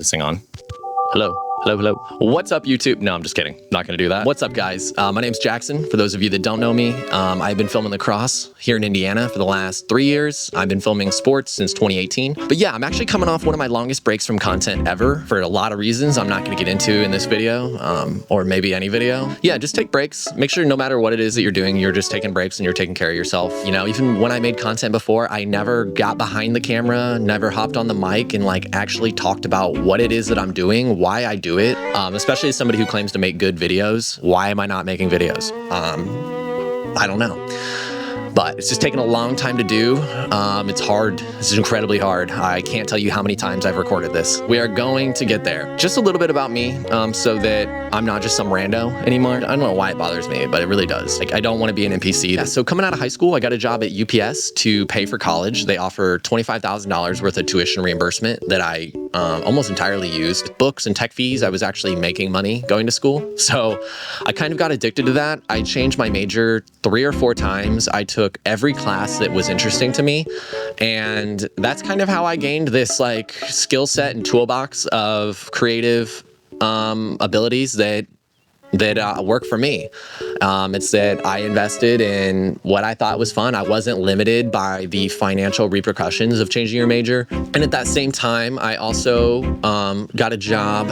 This thing on. Hello. Hello, hello. What's up, YouTube? No, I'm just kidding. Not gonna do that. What's up, guys? My name's Jackson. For those of you that don't know me, I've been filming lacrosse here in Indiana for the last 3 years. I've been filming sports since 2018. But yeah, I'm actually coming off one of my longest breaks from content ever for a lot of reasons I'm not gonna get into in this video, or maybe any video. Yeah, just take breaks. Make sure no matter what it is that you're doing, you're just taking breaks and you're taking care of yourself. You know, even when I made content before, I never got behind the camera, never hopped on the mic and like actually talked about what it is that I'm doing, why I do it, especially as somebody who claims to make good videos. Why am I not making videos? I don't know. But it's just taken a long time to do. It's hard. This is incredibly hard. I can't tell you how many times I've recorded this. We are going to get there. Just a little bit about me, so that I'm not just some rando anymore. I don't know why it bothers me, but it really does. Like, I don't want to be an NPC. Yeah, so coming out of high school, I got a job at UPS to pay for college. They offer $25,000 worth of tuition reimbursement that I almost entirely used. Books and tech fees, I was actually making money going to school. So I kind of got addicted to that. I changed my major 3 or 4 times. I took every class that was interesting to me. And that's kind of how I gained this like skill set and toolbox of creative abilities that work for me. It's that I invested in what I thought was fun. I wasn't limited by the financial repercussions of changing your major. And at that same time, I also got a job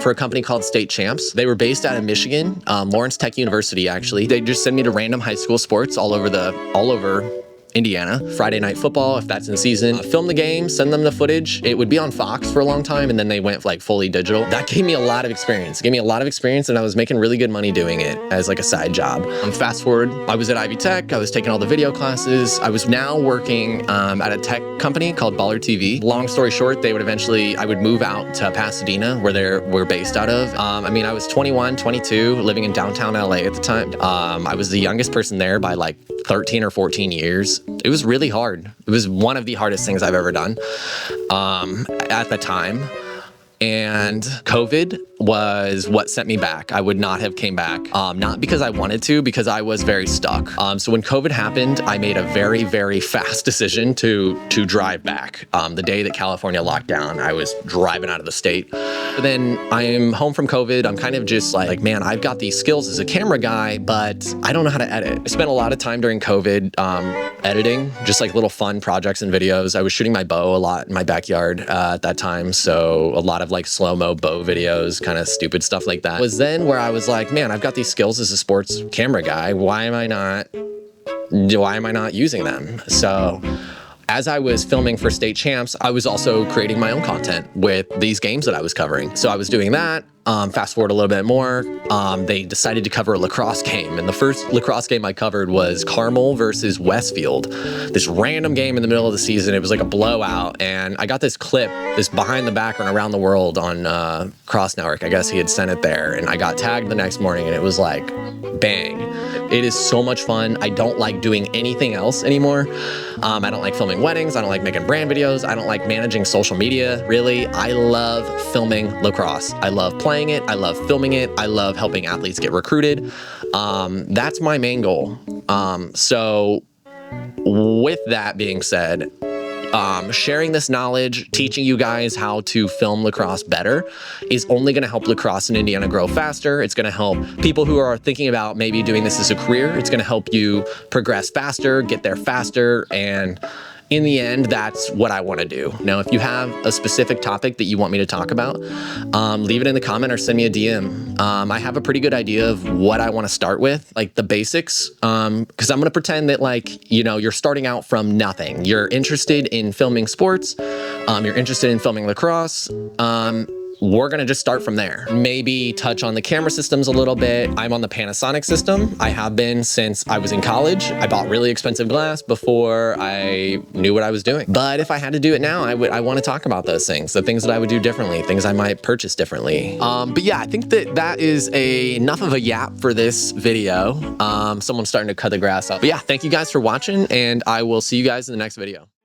for a company called State Champs. They were based out of Michigan, Lawrence Tech University, actually. They just send me to random high school sports all over Indiana. Friday night football, if that's in season. Film the game, send them the footage. It would be on Fox for a long time, and then they went like fully digital. That gave me a lot of experience. It gave me a lot of experience, and I was making really good money doing it as like a side job. Fast forward, I was at Ivy Tech. I was taking all the video classes. I was now working at a tech company called Baller TV. Long story short, I would move out to Pasadena, where we're based out of. I mean, I was 21, 22, living in downtown LA at the time. I was the youngest person there by like 13 or 14 years. It was really hard. It was one of the hardest things I've ever done at the time. And COVID was what sent me back. I would not have came back, not because I wanted to, because I was very stuck. So when COVID happened, I made a very, very fast decision to drive back. The day that California locked down, I was driving out of the state. But then I'm home from COVID. I'm kind of just like, man, I've got these skills as a camera guy, but I don't know how to edit. I spent a lot of time during COVID editing, just like little fun projects and videos. I was shooting my bow a lot in my backyard at that time. So a lot of like slow-mo bow videos, kind of stupid stuff like that. It was then where I was like, man, I've got these skills as a sports camera guy. Why am I not using them? So as I was filming for State Champs, I was also creating my own content with these games that I was covering. So I was doing that. Fast forward a little bit more, they decided to cover a lacrosse game. And the first lacrosse game I covered was Carmel versus Westfield. This random game in the middle of the season. It was like a blowout. And I got this clip, this behind the back and around the world on Cross Network. I guess he had sent it there. And I got tagged the next morning and it was like, bang. It is so much fun. I don't like doing anything else anymore. I don't like filming weddings. I don't like making brand videos. I don't like managing social media, really. I love filming lacrosse. I love playing it. I love filming it. I love helping athletes get recruited. That's my main goal. So with that being said, sharing this knowledge, teaching you guys how to film lacrosse better is only going to help lacrosse in Indiana grow faster. It's going to help people who are thinking about maybe doing this as a career. It's going to help you progress faster, get there faster, and in the end, that's what I want to do. Now, if you have a specific topic that you want me to talk about, leave it in the comment or send me a DM. I have a pretty good idea of what I want to start with, like the basics, because I'm going to pretend that like, you know, you're starting out from nothing. You're interested in filming sports. You're interested in filming lacrosse. We're gonna just start from there. Maybe touch on the camera systems a little bit. I'm on the Panasonic system. I have been since I was in college. I bought really expensive glass before I knew what I was doing. But if I had to do it now, I want to talk about those things, the things that I would do differently, things I might purchase differently. But yeah, I think that is enough of a yap for this video. Someone's starting to cut the grass up. But yeah, thank you guys for watching, and I will see you guys in the next video.